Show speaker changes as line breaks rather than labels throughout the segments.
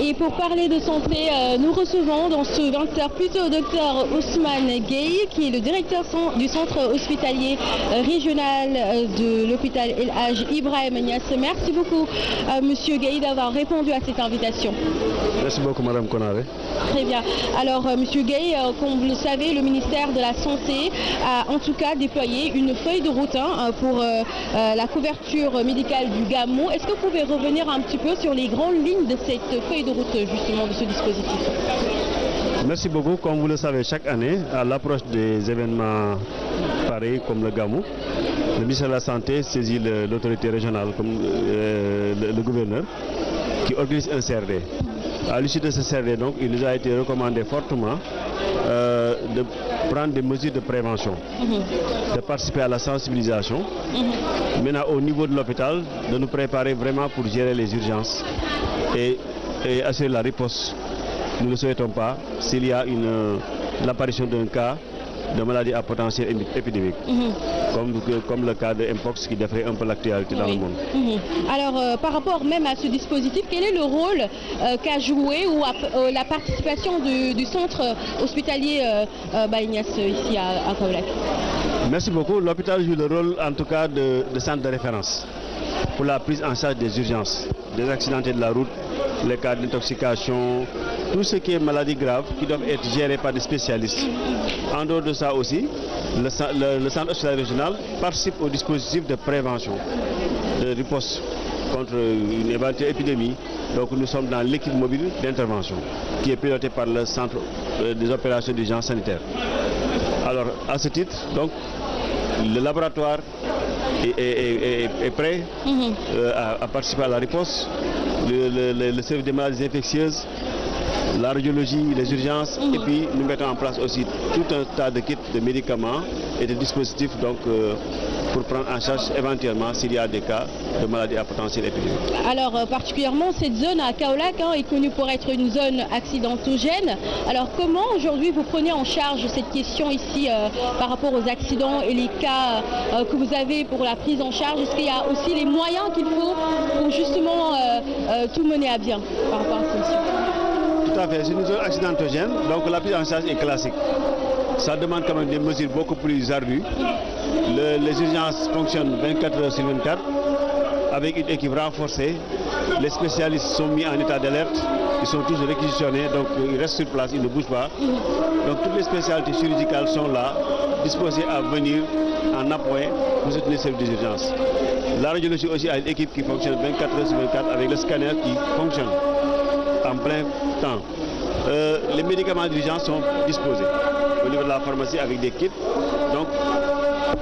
Et pour parler de santé, nous recevons dans ce 20h plutôt le docteur Ousmane Gueye, qui est le directeur du centre hospitalier régional de l'hôpital El Hadj Ibrahim Niass. Merci beaucoup, monsieur Gueye, d'avoir répondu à cette invitation.
Merci beaucoup, madame Konaré.
Très bien. Alors, monsieur Gueye, comme vous le savez, le ministère de la Santé a en tout cas déployé une feuille de route pour la couverture médicale du Gamou. Est-ce que vous pouvez revenir un petit peu sur les grandes lignes de cette feuille de route, justement, de ce dispositif?
Merci beaucoup. Comme vous le savez, chaque année, à l'approche des événements pareils comme le Gamou, le ministère de la Santé saisit l'autorité régionale, comme le gouverneur, qui organise un CRD. À l'issue de ce CRD, donc, il nous a été recommandé fortement de prendre des mesures de prévention, de participer à la sensibilisation. Maintenant, au niveau de l'hôpital, de nous préparer vraiment pour gérer les urgences et assurer la riposte. Nous ne le souhaitons pas s'il y a l'apparition d'un cas de maladie à potentiel épidémique, comme le cas de Mpox qui défraie un peu l'actualité dans le monde.
Alors, par rapport même à ce dispositif, quel est le rôle qu'a joué ou la participation du centre hospitalier Baye Niass ici à Kaolack?
Merci beaucoup. L'hôpital joue le rôle en tout cas de centre de référence pour la prise en charge des urgences, des accidentés de la route, les cas d'intoxication, tout ce qui est maladie grave qui doivent être gérés par des spécialistes. En dehors de ça aussi, le centre hospitalier régional participe au dispositif de prévention, de riposte contre une éventuelle épidémie. Donc nous sommes dans l'équipe mobile d'intervention qui est pilotée par le centre des opérations d'urgence sanitaire. Alors à ce titre, donc, le laboratoire est prêt à participer à la riposte, le service des maladies infectieuses, la radiologie, les urgences, et puis nous mettons en place aussi tout un tas de kits de médicaments et de dispositifs donc, pour prendre en charge éventuellement s'il y a des cas de maladies à potentiel épidémique.
Alors particulièrement cette zone à Kaolack est connue pour être une zone accidentogène. Alors comment aujourd'hui vous prenez en charge cette question ici par rapport aux accidents et les cas que vous avez pour la prise en charge? Est-ce qu'il y a aussi les moyens qu'il faut pour justement tout mener à bien par rapport à cette question?
Tout à fait, c'est une zone accidentogène, donc la prise en charge est classique. Ça demande quand même des mesures beaucoup plus ardues. Les urgences fonctionnent 24 heures sur 24 avec une équipe renforcée. Les spécialistes sont mis en état d'alerte, ils sont tous réquisitionnés, donc ils restent sur place, ils ne bougent pas. Donc toutes les spécialités chirurgicales sont là, disposées à venir en appoint pour soutenir ces urgences. La radiologie aussi a une équipe qui fonctionne 24 heures sur 24 avec le scanner qui fonctionne en plein temps. Les médicaments d'urgence sont disposés au niveau de la pharmacie avec des kits. Donc,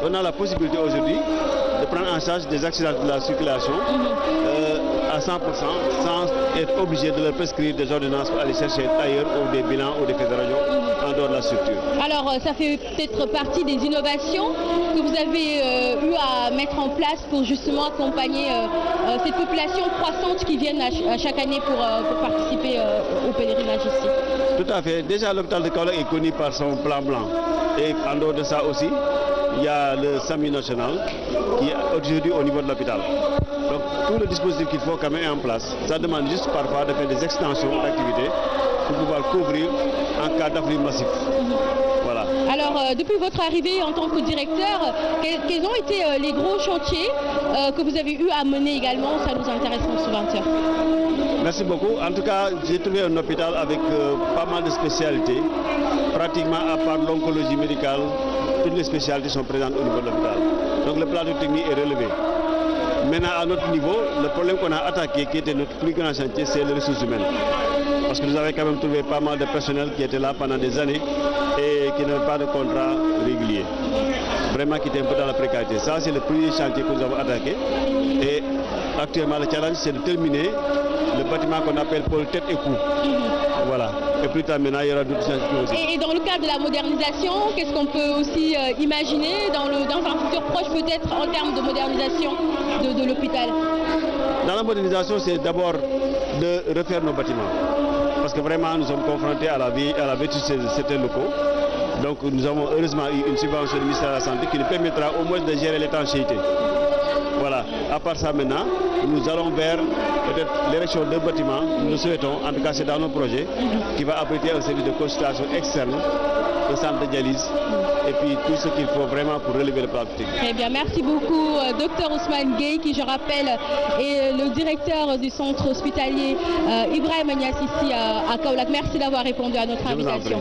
on a la possibilité aujourd'hui de prendre en charge des accidents de la circulation à 100% sans être obligé de leur prescrire des ordonnances pour aller chercher ailleurs ou des bilans ou des faits de radio en dehors de la structure.
Alors, ça fait peut-être partie des innovations que vous avez eu à mettre en place pour justement accompagner cette population croissante qui viennent à chaque année pour participer au pèlerinage ici.
Tout à fait. Déjà, l'hôpital de Kaolack est connu par son plan blanc. Et en dehors de ça aussi, il y a le SAMU national qui est aujourd'hui au niveau de l'hôpital. Donc tout le dispositif qu'il faut quand même en place. Ça demande juste parfois de faire des extensions d'activité pour pouvoir couvrir en cas d'afflux massif. Voilà.
Alors depuis votre arrivée en tant que directeur, quels ont été les gros chantiers que vous avez eu à mener également? Ça nous intéresse pour ce 20h.
Merci beaucoup. En tout cas, j'ai trouvé un hôpital avec pas mal de spécialités. Pratiquement à part l'oncologie médicale, toutes les spécialités sont présentes au niveau de l'hôpital. Donc le plateau technique est relevé. Maintenant, à notre niveau, le problème qu'on a attaqué, qui était notre plus grand chantier, c'est les ressources humaines. Parce que nous avons quand même trouvé pas mal de personnel qui était là pendant des années et qui n'avaient pas de contrat régulier. Vraiment qui était un peu dans la précarité. Ça, c'est le premier chantier que nous avons attaqué. Et actuellement, le challenge, c'est de terminer le bâtiment qu'on appelle pôle tête et cou. Voilà. Et plus tard, maintenant, il y aura d'autres chantiers aussi.
Et dans le cadre de la modernisation, qu'est-ce qu'on peut aussi imaginer dans un futur proche, peut-être en termes de modernisation de l'hôpital?
Dans la modernisation, c'est d'abord de refaire nos bâtiments. Parce que vraiment, nous sommes confrontés à la vétusté de certains locaux. Donc, nous avons heureusement eu une subvention du ministère de la Santé qui nous permettra au moins de gérer l'étanchéité. Voilà, à part ça maintenant, nous allons vers peut-être l'érection de bâtiments, nous le souhaitons, en tout cas c'est dans nos projets, qui va abriter un service de consultation externe, un centre de dialyse, et puis tout ce qu'il faut vraiment pour relever le plan critique.
Très bien, merci beaucoup Dr Ousmane Gueye, qui je rappelle est le directeur du centre hospitalier Ibrahima Niass ici à Kaolack. Merci d'avoir répondu à notre invitation.